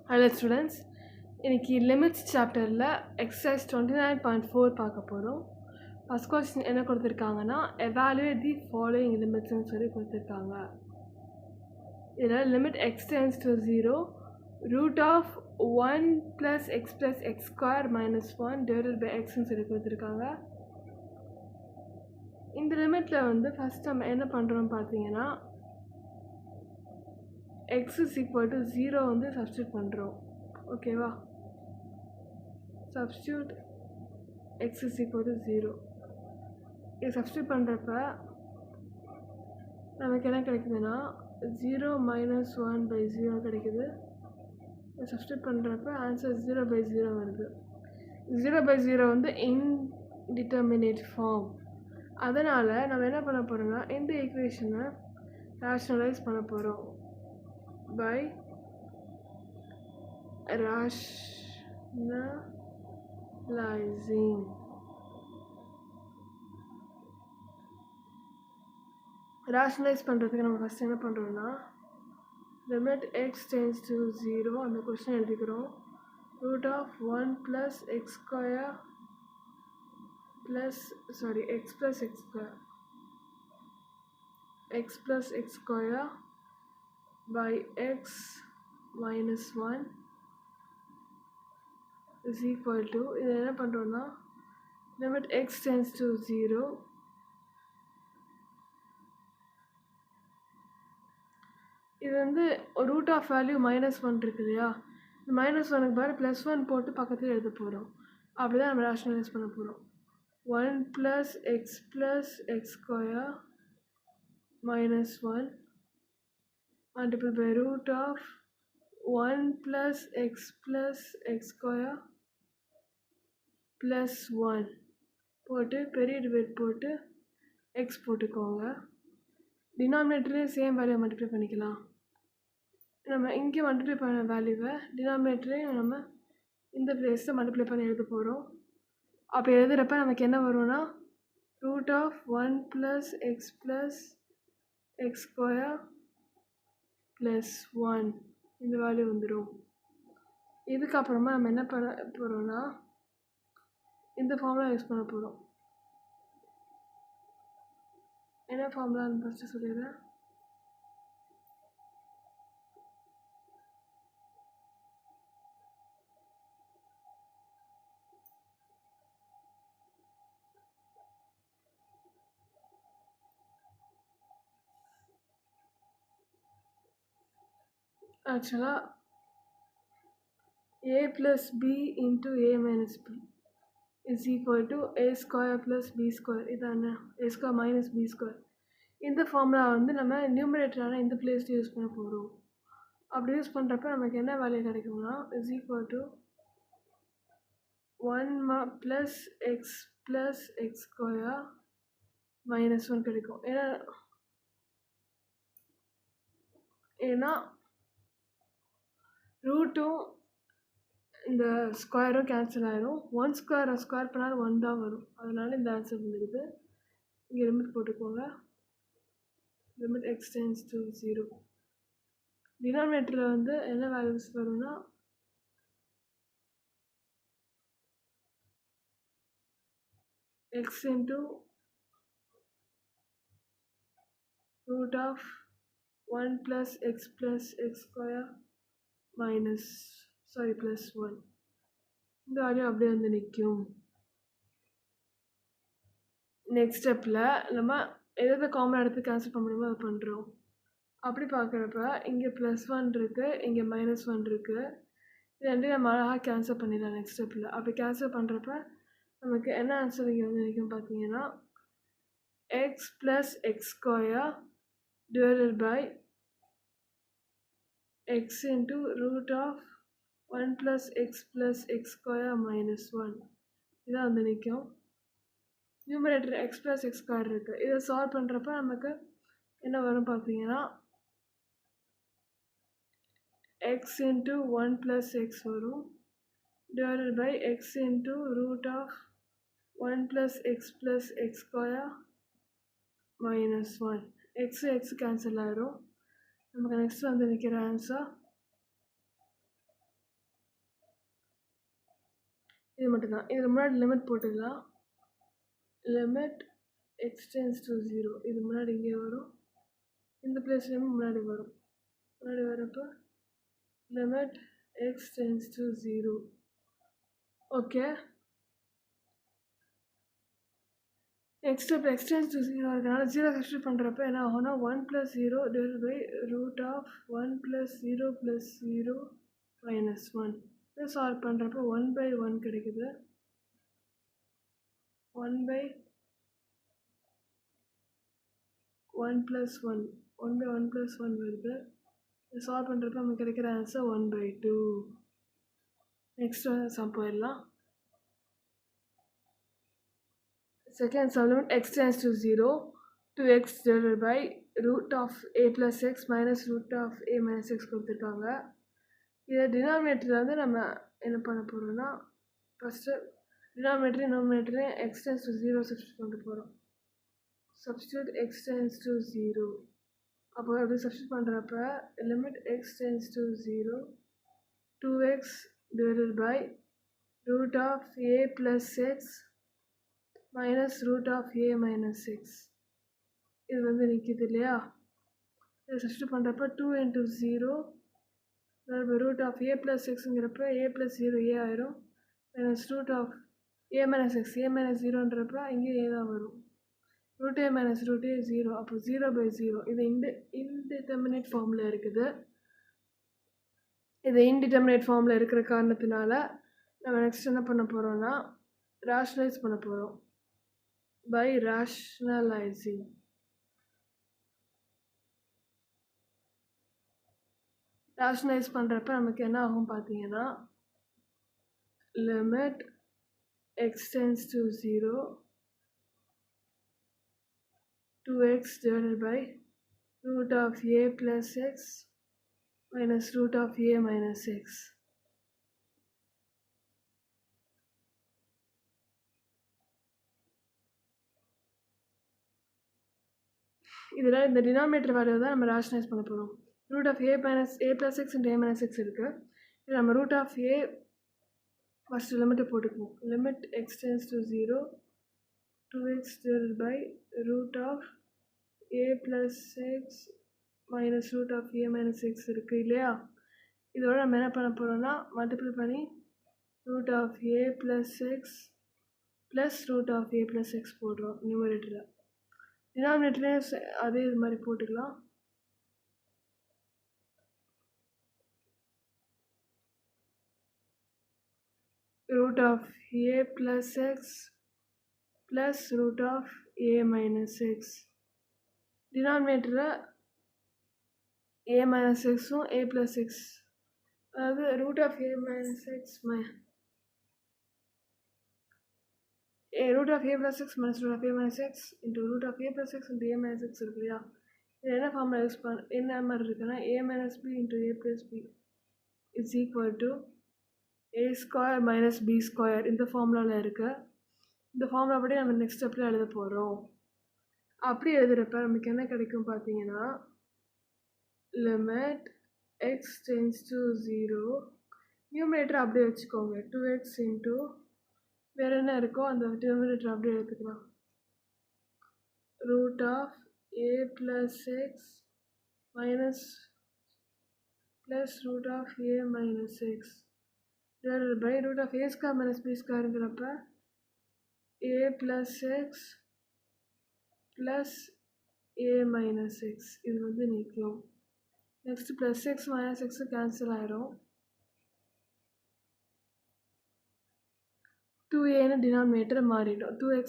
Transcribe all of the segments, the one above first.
Hello students, இன்றைக்கி limits சாப்டரில் exercise 29.4 பார்க்க போகிறோம். ஃபஸ்ட் கொஸ்டின் என்ன கொடுத்துருக்காங்கன்னா, எவாலுவேட் தி ஃபாலோயிங் லிமிட்ஸ்ன்னு சொல்லி கொடுத்துருக்காங்க. இதில் limit x tends to 0, root of 1 + x + x² - 1 divided by எக்ஸ்ன்னு சொல்லி கொடுத்துருக்காங்க. இந்த லிமிட்டில் வந்து ஃபஸ்ட் நம்ம என்ன பண்ணுறோம் பார்த்தீங்கன்னா, x = 0 வந்து சப்ஸ்டியூட் பண்ணுறோம். ஓகேவா? Substitute x = 0. இது சப்ஸ்டியூட் பண்ணுறப்ப நமக்கு என்ன கிடைக்குதுன்னா 0 - 1/0 கிடைக்குது. இது சப்ஸ்டியூட் பண்ணுறப்ப ஆன்சர் 0/0 வருது. 0/0 வந்து இன்டிட்டர்மினேட் ஃபார்ம். அதனால் நம்ம என்ன பண்ண போகிறோம்னா, இந்த ஈக்குவேஷனை ரேஷ்னலைஸ் பண்ண போகிறோம் by rationalizing. ரேஷ்னலைஸ் பண்ணுறதுக்கு நம்ம ஃபஸ்ட் என்ன பண்ணுறோம்னா, லிமிட் எக்ஸ் டென்ஸ் டு 0 அந்த கொஸ்டின் எழுதிக்கிறோம். Root of 1 + x² by x minus 1 is equal to, இது என்ன பண்ணுறோம்னா, லிமிட் எக்ஸ் டென்ஸ் டு 0 இது வந்து ரூட் ஆஃப் வேல்யூ -1 இருக்கு இல்லையா, -1க்கு பாரு +1 போட்டு பக்கத்தில் எழுத போகிறோம். அப்படி தான் நம்ம ரேஷ்னலைஸ் பண்ண போகிறோம். 1 + x + x² - 1 multiplied by root of 1 + x + x² + 1 போட்டு பெரிய டிவைட் போட்டு x போட்டுக்கோங்க. டினாமினேட்டர்லேயும் சேம் வேல்யூவை மல்டிப்ளை பண்ணிக்கலாம். நம்ம இங்கே மல்டிப்ளை பண்ண வேல்யூவை டினாமினேட்டரையும் நம்ம இந்த பிளேஸில் மல்டிப்ளை பண்ணி எழுத போகிறோம். அப்போ எழுதுகிறப்ப நமக்கு என்ன வரும்னா, ரூட் ஆஃப் 1 + x + x² + 1 இந்த வேல்யூ வந்துடும். இதுக்கப்புறமா நம்ம என்ன பண்ண போகிறோம்னா, இந்த ஃபார்முலா யூஸ் பண்ண போகிறோம். என்ன ஃபார்முலான்னு ஃபஸ்ட்டு சொல்லிடுறேன். ஆக்சுவலாக a + b × a - b is equal to a² + b². இதான a² - b². இந்த ஃபார்முலா வந்து நம்ம நியூமரேட்டரான இந்த பிளேஸில் யூஸ் பண்ண போகிறோம். அப்படி யூஸ் பண்ணுறப்ப நமக்கு என்ன வேல்யூ கிடைக்கும்னா, is equal to 1 + x + x² - 1 கிடைக்கும். ஏன்னா ரூட்டும் இந்த ஸ்கொயரும் கேன்சல் ஆகிடும். 1² ஸ்கொயர் பண்ணாலும் 1 தான் வரும். அதனால் இந்த ஆன்சர் வந்துடுது. இங்கே லிமிட் போட்டுக்கோங்க. Limit x tends to 0. டினாமினேட்டரில் வந்து என்ன வேல்யூஸ் வரும்னா, x × root of 1 + x + x² + 1 இந்த வேல்யூ அப்படியே வந்து நிற்கும். நெக்ஸ்ட் ஸ்டெப்பில் நம்ம எதாவது காமன் எடுத்து கேன்சல் பண்ண முடியுமோ அதை பண்ணுறோம். அப்படி பார்க்குறப்ப இங்கே +1 இருக்குது, இங்கே -1 இருக்குது. இது ரெண்டையும் நம்ம அழகாக கேன்சல் பண்ணிடலாம் நெக்ஸ்ட் ஸ்டெப்பில். அப்படி கேன்சல் பண்ணுறப்ப நமக்கு என்ன ஆன்சர் இங்கே வந்து நிற்கும் பார்த்தீங்கன்னா, x + x² divided by x × root of 1 + x + x² - 1 இதான் வந்து நிற்கும். நியூமரேட்டர் x + x² இருக்குது. இதை சால்வ் பண்ணுறப்ப நமக்கு என்ன வரும் பார்த்தீங்கன்னா, x × 1 + x வரும் divided by x × root of 1 + x + x² - 1 x cancel ஆகிடும். நமக்கு நெக்ஸ்ட் வந்து நிற்கிற ஆன்சர் இது மட்டும்தான். இதில் முன்னாடி லிமிட் போட்டுக்கலாம். லிமிட் எக்ஸ் டென்ஸ் டு 0 இது முன்னாடி இங்கே வரும், இந்த பிளேஸ்லேயும் முன்னாடி வரும். முன்னாடி வரப்போ limit x tends to 0. Okay, next இப்போ எக்ஸ் டென்ஸ் டு 0 இருக்கனால 0 சப்ஸ்டியூட் பண்ணுறப்ப என்ன ஆகும்னா 1 + 0 டிவைட் பை ரூட் ஆஃப் 1 + 0 + 0 - 1. இதை சால்வ் பண்ணுறப்போ 1/1 கிடைக்குது. 1/1 + 1 1/1 + 1 வருது. இதை சால்வ் பண்ணுறப்ப நமக்கு கிடைக்கிற ஆன்சர் 1/2. நெக்ஸ்ட் சம் போயிடலாம். Second sum, limit x tends to 0 to x divided by root of a plus x minus root of a minus x கொடுத்துருக்காங்க. இதை டினாமினேட்டரில் வந்து நம்ம என்ன பண்ண போகிறோம்னா, ஃபஸ்ட்டு டினாமினேட்டரையும் நியூமரேட்டரையும் x tends to 0 சப்ஸ்டியூட் பண்ண போகிறோம். Substitute x tends to 0. அப்போ அப்படி சப்ஸ்டியூட் பண்ணுறப்ப limit x tends to 0 2x divided by root of a plus x minus root of a minus x. இது வந்து நிற்கிது இல்லையா? இதை சப்ஸ்டியூட் பண்ணுறப்ப 2 × 0 root of a plus xங்கிறப்ப a plus 0 a ஆயிரும், minus root of a minus x a minus 0ன்றப்ப இங்கே a தான் வரும். root a minus root a 0. அப்போ 0/0 இது இன்டிட்டர்மினேட் ஃபார்மில் இருக்குது. இது இன்டிட்டர்மினேட் ஃபார்மில் இருக்கிற காரணத்தினால நம்ம நெக்ஸ்ட் என்ன பண்ண போகிறோம்னா ரேஷனலைஸ் பண்ண போகிறோம். by rationalizing. rationalize பண்ணுறப்ப நமக்கு என்ன ஆகும் பார்த்தீங்கன்னா, limit x tends to 0 2x divided by root of a plus x minus root of a minus x. இதில் இந்த டினாமினேட்டர் வேல்யூ தான் நம்ம ரேஷனலைஸ் பண்ண போகிறோம். Root of a plus x into a minus x இருக்குது. இது நம்ம ரூட் ஆஃப் a ஃபஸ்ட்டு லிமிட்டை போட்டுக்குவோம். Limit x tends to 0 2x divided by root of a plus x minus root of a minus x இருக்குது இல்லையா? இதோட நம்ம என்ன பண்ண போகிறோம்னா மல்டிபிள் பண்ணி root of a plus x plus root of a plus x போடுறோம் நியூமரேட்டரில். டினாமினேட்டரே அதே இது மாதிரி போட்டுக்கலாம். root of a plus x plus root of a minus x. டினாமினேட்டரில் a minus xும் a plus x, அதாவது root of a minus x root of a plus x minus root of a minus x into root of a plus x into a minus x இருக்கு இல்லையா? இது என்ன ஃபார்மில் use என்ன மாதிரி இருக்குன்னா a minus b into a plus b is equal to a square minus b square. இந்த ஃபார்முலாவில் இருக்குது. இந்த ஃபார்முலா படி நம்ம நெக்ஸ்ட் ஸ்டெப்பில் எழுத போகிறோம். அப்படி எழுதுகிறப்ப நமக்கு என்ன கிடைக்கும் பார்த்தீங்கன்னா, limit x tends to 0 numerator அப்படியே வச்சுக்கோங்க. 2x into வேறு என்ன இருக்கோ அந்த டினாமினேட்டர் அப்படியே எடுத்துக்கலாம். root of a plus x minus plus root of a minus x divided by root of a square minus b squareங்கிறப்ப a plus x plus a minus x இது வந்து நிற்கும். Next plus x minus x cancel ஆயிரும். 2aன்னு denominator மாறிடும். 2x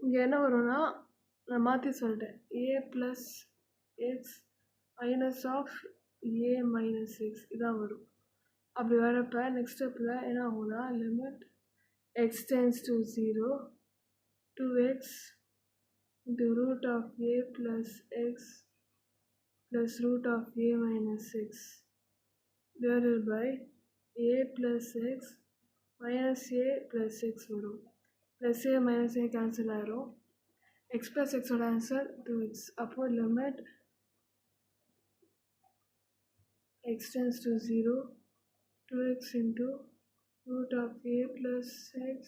இங்கே என்ன வரும்னா, நான் மாற்றி சொல்லிட்டேன், a plus x minus of a minus x இதான் வரும். அப்படி வரப்போ நெக்ஸ்ட் ஸ்டெப்பில் என்ன ஆகும்னா, limit x tends to 0 2x into root of a plus x plus root of a minus x divided by a plus x minus a plus x வரும். plus a minus a cancel ஆயிரும். x plus x ஓட answer 2x. அப்போ limit x tends to 0 2x into root of a plus x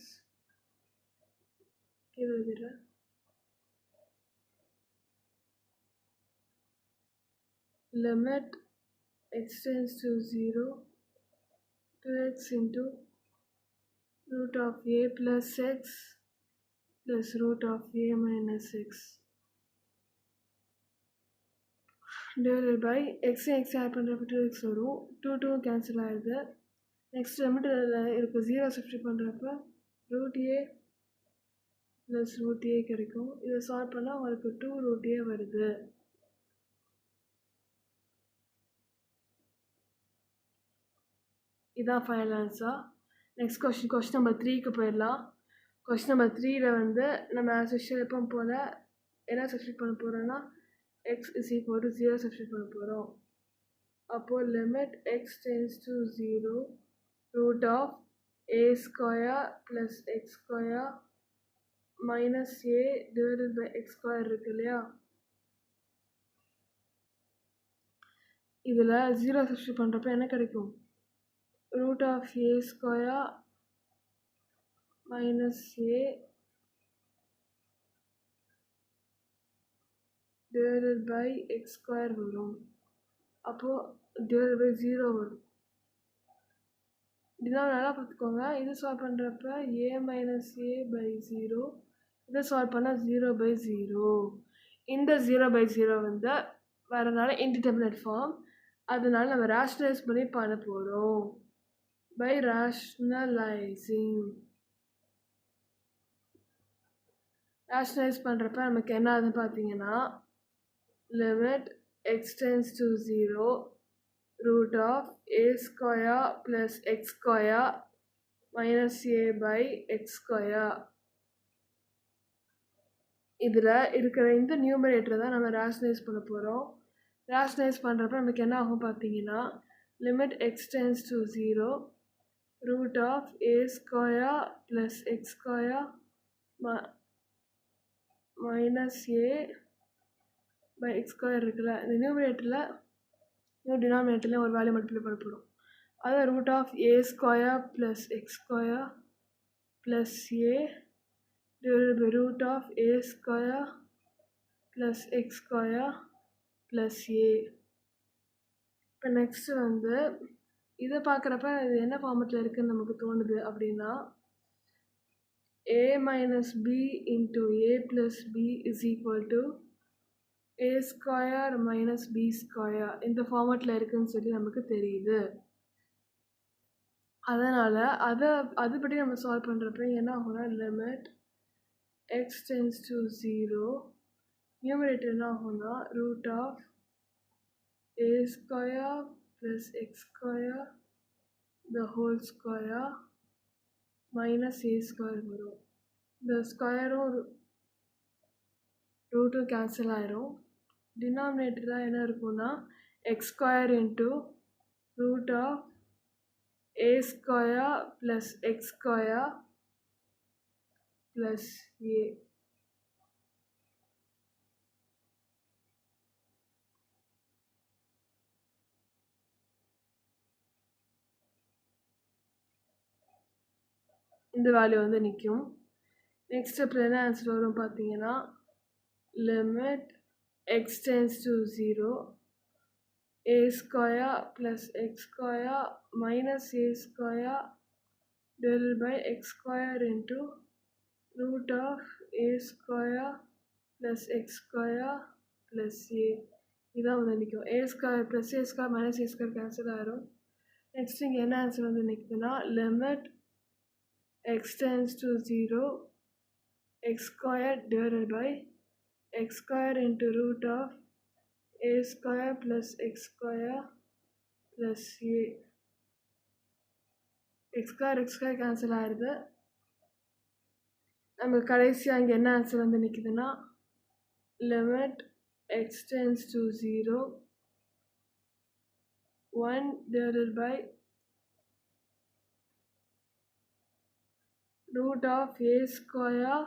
எழுதுகிறேன். limit x tends to 0 2x into root of a plus x plus root of a minus x divided by x add பண்ணுறப்ப 2x வரும். 2 cancel ஆகுது. Next limit இருக்கு 0 substitute பண்ணுறப்ப root ஏ plus root ஏ கிடைக்கும். இதை solve பண்ணால் உங்களுக்கு 2 ரூட் ஏ வருது. இதான் final answer. Next question number 3க்கு போயிடலாம். கொஸ்டின் நம்பர் 3ல் வந்து நம்ம ஆஸ் யூஷுவல் எப்போ போல் என்ன சப்ஸ்டிட் பண்ண போகிறோன்னா x is equal to 0 substitute பண்ண போகிறோம். அப்போது limit x tends to 0 root of a square plus x square minus a divided by x square இருக்கு இல்லையா, இதில் 0 சப்ஸ்டிட் பண்ணுறப்ப என்ன கிடைக்கும்? root of a square minus a divided by x square வரும். அப்போது divided by 0 வரும். இதெல்லாம் நல்லா பார்த்துக்கோங்க. இது சால்வ் பண்ணுறப்ப a minus a by 0, இதை சால்வ் பண்ணால் 0 by 0. இந்த 0 by 0 வந்து வரனால இன்டிடெர்மினேட் ஃபார்ம், அதனால நம்ம ரேஷனலைஸ் பண்ணி பண்ண போகிறோம். by rationalizing rationalize பண்ணுறப்ப நமக்கு என்ன ஆகுதுன்னு பார்த்தீங்கன்னா limit x tends to 0 root of a square plus x square minus a by x square. இதில் இருக்கிற இந்த நியூமரேட்டரை தான் நம்ம ரேஷனலைஸ் பண்ண போகிறோம். ரேஷனலைஸ் பண்ணுறப்ப நமக்கு என்ன ஆகும் பார்த்தீங்கன்னா limit x tends to 0 root of a square plus x square minus a by x square இருக்குல்ல, இந்த நியூமரேட்டரில் டினாமினேட்டரில் ஒரு வேல்யூ மல்டிப்ளை பண்ண போகிறோம். அதாவது root of a square plus x square plus a divided by root of a square plus x square plus a. இப்போ next வந்து இதை பார்க்குறப்ப இது என்ன ஃபார்மெட்டில் இருக்குதுன்னு நமக்கு தோணுது அப்படின்னா a minus b into a plus b is equal to a square minus b square இந்த ஃபார்மெட்டில் இருக்குதுன்னு சொல்லி நமக்கு தெரியுது. அதனால் அதுபடி நம்ம சால்வ் பண்ணுறப்ப என்ன ஆகும்னா limit x tends to 0 numerator என்ன ஆகும்னா root of a square plus x square the whole square minus a square வரும். இந்த ஸ்கொயரும் ரூட்டும் கேன்சல் ஆயிரும். டினாமினேட்டரில் என்ன இருக்கும்னா x square into root of a square plus x square plus a. இந்த value வந்து நிற்கும். நெக்ஸ்ட் ஸ்டெப்பில் என்ன ஆன்சர் வரும் பார்த்தீங்கன்னா limit x tends to 0 a square plus x square minus a square divided by x square into root of a square plus x square plus a. இதான் வந்து நிற்கும். a square plus a square minus a square cancel ஆகிரும். Next இங்கே என்ன answer வந்து நிற்குதுன்னா limit x tends to 0 x square divided by x square into root of a square plus x square plus a. x square cancel ஆகிடுது. நமக்கு கடைசியாக இங்கே என்ன answer வந்து நிற்குதுன்னா limit x tends to 0 1 divided by root of a square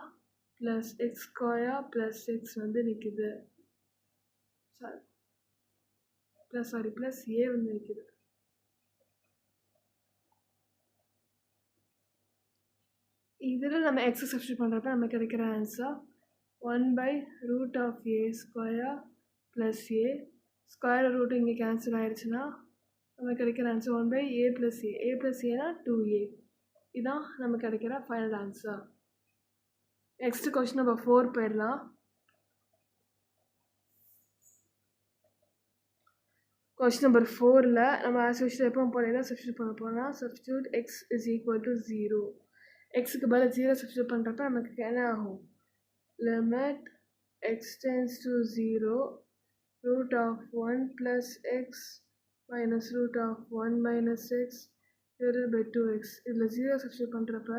plus x square plus x வந்து நிற்குது. Plus A வந்து நிற்குது. இதில் நம்ம எக்ஸை சப்ஸ்டியூட் பண்ணுறப்ப நமக்கு கிடைக்கிற answer 1/√a² plus A square root இங்கே கேன்சல் ஆகிடுச்சுன்னா நமக்கு கிடைக்கிற answer 1/a + a. a + a னா 2a. இதுதான் நமக்கு கிடைக்கிற final answer. Next question number 4 போயிடலாம். கொஸ்டின் நம்பர் 4ல் நம்ம ஆஸ் யூஷுவல் எப்பவும் போல என்ன சப்ஸ்டியூட் பண்ண போனால் சப்ஸ்டியூட் x = 0. எக்ஸுக்கு பதில் 0 சப்ஸ்டியூட் பண்ணுறப்ப நமக்கு என்ன ஆகும்? Limit x tends to 0 √1 + x minus √1 minus x divided by 2x. இதில் 0 சப்ஸ்டியூட் பண்ணுறப்ப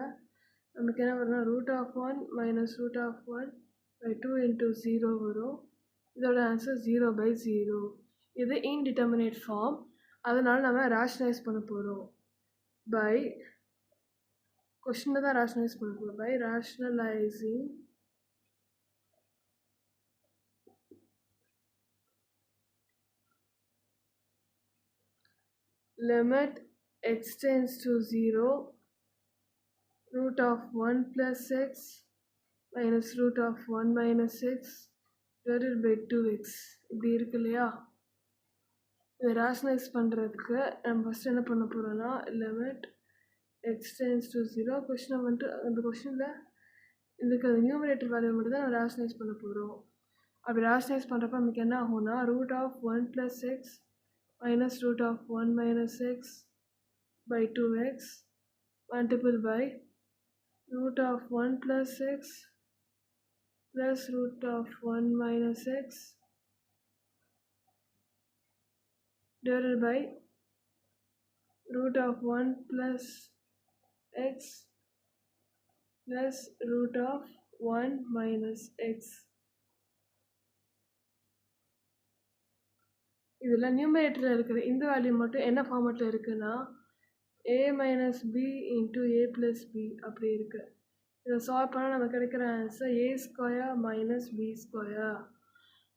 நமக்கு என்ன வரும்னா √1 minus √1 by 2 into 0 வரும். இதோட ஆன்சர் 0/0. இது இன்டிட்டர்மினேட் ஃபார்ம், அதனால் நம்ம ரேஷனலைஸ் பண்ண போகிறோம். பை கொஸ்டினில் தான் ரேஷனலைஸ் பண்ண போகிறோம். By rationalising limit x tends to 0 √1 + x minus √1 minus x divided by 2x. இப்படி இருக்கு இல்லையா? இதை ரேஷனலைஸ் பண்ணுறதுக்கு நம்ம ஃபஸ்ட்டு என்ன பண்ண போகிறோன்னா லிமிட் x tends to 0 கொஸ்டினை வந்துட்டு அந்த கொஸ்டினில் இதுக்கு அந்த நியூமரேட்டர் வேல்யூ மட்டும் தான் நம்ம ரேஷனலைஸ் பண்ண போகிறோம். அப்படி ரேஷனலைஸ் பண்ணுறப்ப நமக்கு என்ன ஆகும்னா √1 + x minus √1 minus x by 2x multiple by √1 + x plus √1 minus x divided by √1 plus x plus √1 minus x. இதில் நியூமரேட்டரில் இருக்கிற இந்த வேல்யூ மட்டும் என்ன ஃபார்மேட்டில் இருக்குன்னா a minus b into a plus b அப்படி இருக்குது. இதை சால்வ் பண்ணால் நமக்கு கிடைக்கிற ஆன்சர் a² minus b².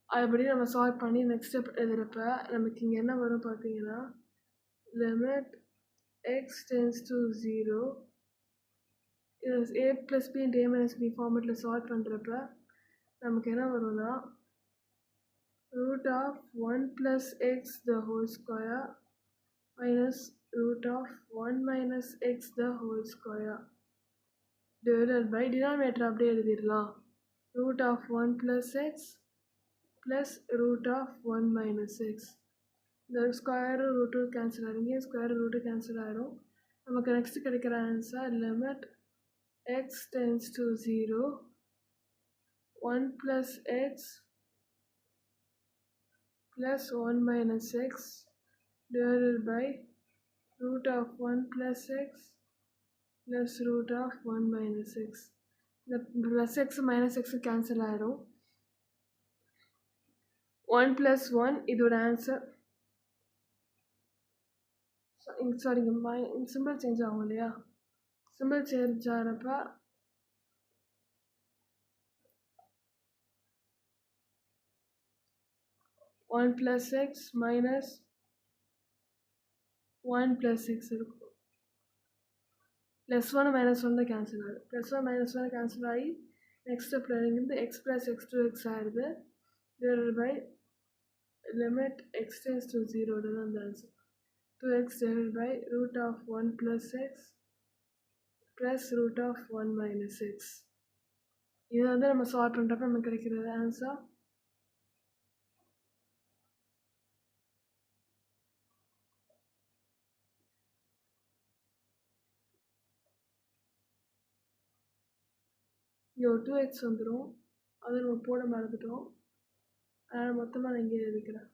அதுபடி நம்ம சால்வ் பண்ணி நெக்ஸ்ட் ஸ்டெப் எழுதுகிறப்ப நமக்கு இங்கே என்ன வரும் பார்த்தீங்கன்னா லிமிட் x tends to 0 இது a + b into a minus b ஃபார்மேட்டில் சால்வ் பண்ணுறப்ப நமக்கு என்ன வரும்னா √1 + x the whole square minus √1 minus x the whole square divided by denominator அப்படியே எழுதிடலாம் √1 + x plus √1 minus x. இந்த ஸ்கொயர் ரூட்டு கேன்சல் ஆகிடுங்க, ஸ்கொயர் ரூட்டு கேன்சல் ஆகிடும். நமக்கு நெக்ஸ்ட் கிடைக்கிற answer limit x tends to 0 1 plus x plus 1 minus x divided by √1 plus x plus √1 minus x. இந்த plus X minus X cancel ஆகிடும். 1 + 1 இதோட answer சாரிங்க simple change ஆகும் இல்லையா? சிம்பிள் சேஞ்ச் ஆகிறப்ப 1 + x minus 1 + x இருக்கும். +1 -1 தான் கேன்சல் ஆகுது. +1 -1 கேன்சல் ஆகி நெக்ஸ்ட் ஸ்டெப்பில் இருந்து x + x 2x ஆகிடுது. divided by limit x tends to 0 தான் அந்த answer 2x divided by √1 plus x plus √1 minus x. இது வந்து நம்ம சால்வ் பண்ணுறப்ப நமக்கு கிடைக்கிறது ஆன்சர் இங்கே ஒரு 2x வந்துடும். அதை நம்ம போட மறந்துட்டோம், அதனால் மொத்தமாக நான் இங்கே எழுதிக்கிறேன்.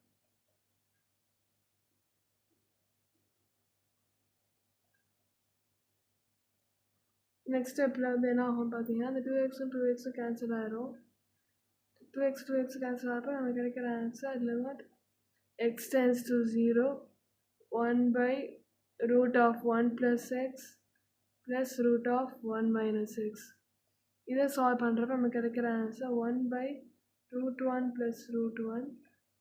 நெக்ஸ்ட் ஸ்டெப்பில் வந்து என்ன ஆகும் பார்த்தீங்கன்னா அந்த 2xம் 2xம் கேன்சல் ஆகிடும். 2x கேன்சல் ஆகிறப்ப நமக்கு கிடைக்கிற answer limit x tends to 0 1 by root of 1 plus x plus root of 1 minus x. இதை சால்வ் பண்ணுறப்ப நமக்கு கிடைக்கிற answer 1 by root 1 plus root 1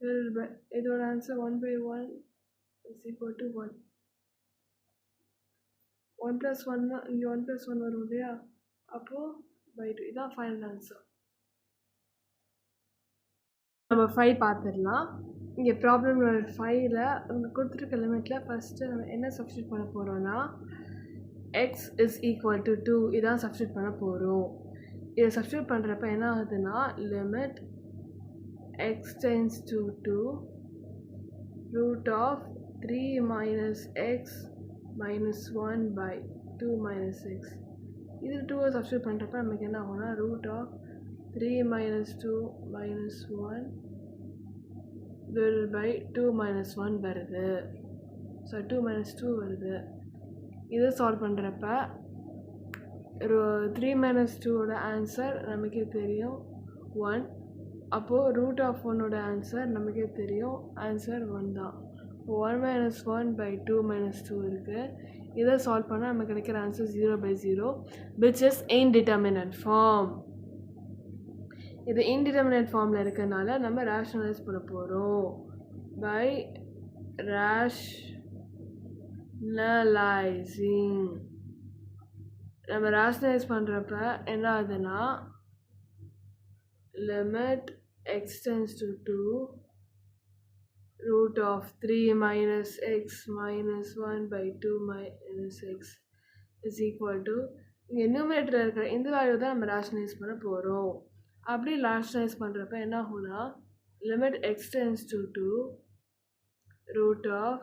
divided by இதோட answer 1 by 1 is equal to 1. 1 plus 1 இங்கே 1 plus 1 வரும் இல்லையா, அப்போது by 2. இதான் ஃபைனல் ஆன்சர். நம்ம 5 பார்த்துடலாம். இங்கே ப்ராப்ளம் நம்பர் 5ல் அவங்க கொடுத்துருக்க லிமிட்டில் ஃபஸ்ட்டு நம்ம என்ன சப்ஸ்டியூட் பண்ண போகிறோன்னா x is equal to 2 இதான் சப்ஸ்டியூட் பண்ண போகிறோம். இதை சப்ஸ்டியூட் பண்ணுறப்ப என்ன ஆகுதுன்னா limit x tends to 2 root of 3 minus x minus 1 by 2 minus x. இது 2 சப்ஸ்டியூட் பண்ணுறப்ப நமக்கு என்ன ஆகும்னா root of 3 minus 2 minus 1 divided by 2 minus 1 வருது. ஸோ 2 minus 2 வருது. இதை சால்வ் பண்ணுறப்ப 3 minus 2ஓட ஆன்சர் நமக்கே தெரியும் 1. அப்போது ரூட் ஆஃப் 1ஓட ஆன்சர் நமக்கே தெரியும் ஆன்சர் 1 தான். 1 minus 1 by 2 minus 2 இருக்குது. இதை சால்வ் பண்ணால் நமக்கு கிடைக்கிற answer 0 by 0 which is indeterminate form. இது இன்டிட்டர்மினேட் ஃபார்மில் இருக்கிறதுனால நம்ம ரேஷனலைஸ் பண்ண போகிறோம். பை ரேஷ்னலைசிங் நம்ம ரேஷனலைஸ் பண்ணுறப்ப என்ன ஆகுதுன்னா limit x tends to 2 root of 3 minus x minus 1 by 2 minus x is equal to இங்கே நியூமரேட்டரில் இருக்கிற இந்த வேல்யூ தான் நம்ம ரேஷனலைஸ் பண்ண போகிறோம். அப்படி ரேஷனலைஸ் பண்ணுறப்ப என்ன ஆகும்னா limit x tends to 2 root of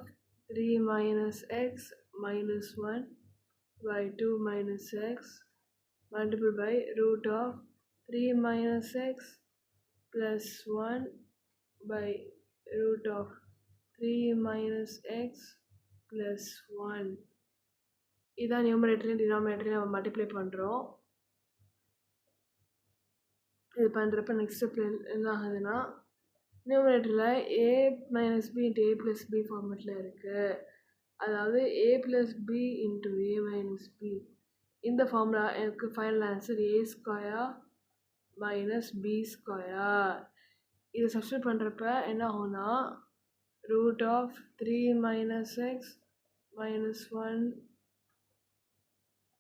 3 minus x minus 1 by 2 minus x multiplied by root of 3 minus x plus 1 by root of 3 minus x plus 1. இதான் நியூமரேட்டரையும் டினாமினேட்டரையும் நம்ம மல்டிப்ளை பண்ணுறோம். இது பண்ணுறப்ப நெக்ஸ்ட் ஸ்டெப் என்ன ஆகுதுன்னா நியூமரேட்டரில் a minus b into a plus b ஃபார்மேட்டில் இருக்குது. அதாவது a plus b into a minus b. இந்த ஃபார்முலா எனக்கு final answer a square minus b square. இதை சப்ஸ்டியூட் பண்ணுறப்ப என்ன ஆகும்னா root of 3 minus x minus 1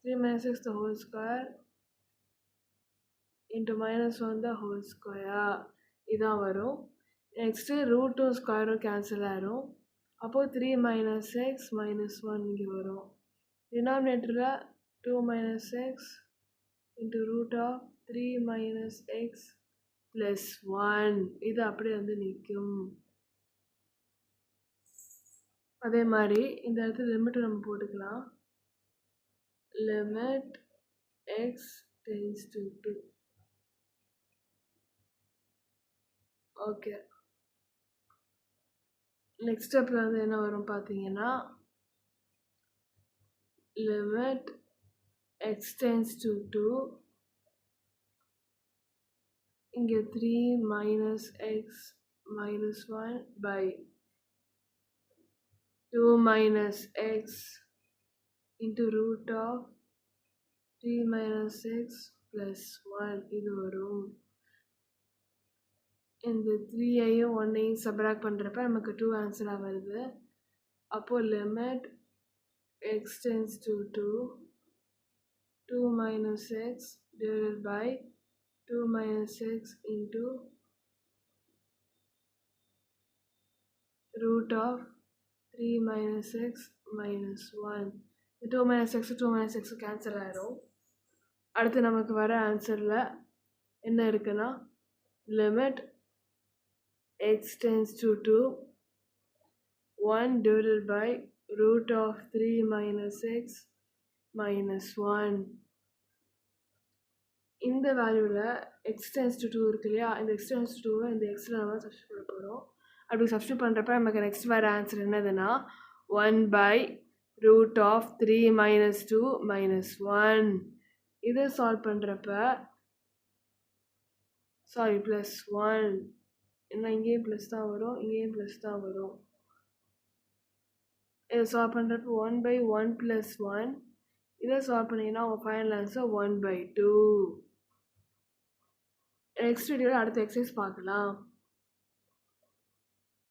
3 minus x the whole square into minus 1 the whole square இதான் வரும். Next ரூட்டும் ஸ்கொயரும் cancel ஆகிடும். அப்போது 3 minus x minus 1 இங்கே வரும். டினாமினேட்டரில் 2 minus x into root of 3 minus x plus 1 இது அப்படியே வந்து நிற்கும். அதே மாதிரி இந்த இடத்துல லிமிட்டை நம்ம போட்டுக்கலாம். Limit x tends to 2. Okay, next ஸ்டெப்பில் வந்து என்ன வரும் பார்த்தீங்கன்னா லிமிட் x tends to 2 இங்கே 3 minus x minus 1 by 2 minus x into root of 3 minus x plus 1 இது வரும். இந்த 3ஐயும் 1ஐயும் சப்ராக்ட் பண்ணுறப்ப நமக்கு 2 ஆன்சராக வருது. அப்போது limit x tends to 2 minus x divided by 2 minus x into root of 3 minus x minus 1. 2 minus x 2 minus x cancel ஆகிடும். அடுத்து நமக்கு வர ஆன்சரில் என்ன இருக்குன்னா limit x tends to 2 1 divided by root of 3 minus x minus 1. இந்த வேல்யூவில் x tends to 2 இருக்கு இல்லையா, இந்த x tends to 2 இந்த xயில் நம்ம சப்ஸ்டியூட் பண்ண போகிறோம். அப்படி சப்ஸ்டியூட் பண்ணுறப்ப நமக்கு நெக்ஸ்ட் வர ஆன்சர் என்னதுன்னா 1 by root of 3 minus 2 minus 1. இதை சால்வ் பண்ணுறப்ப ப்ளஸ் 1 ஏன்னா இங்கேயும் ப்ளஸ் தான் வரும், இங்கேயும் ப்ளஸ் தான் வரும். இதை சால்வ் பண்ணுறப்போ 1/1 + 1. இதை சால்வ் பண்ணிங்கன்னா உங்கள் ஃபைனல் ஆன்சர் 1/2. நெக்ஸ்ட் வீடியோவில் அடுத்த எக்ஸசைஸ் பார்க்கலாம்.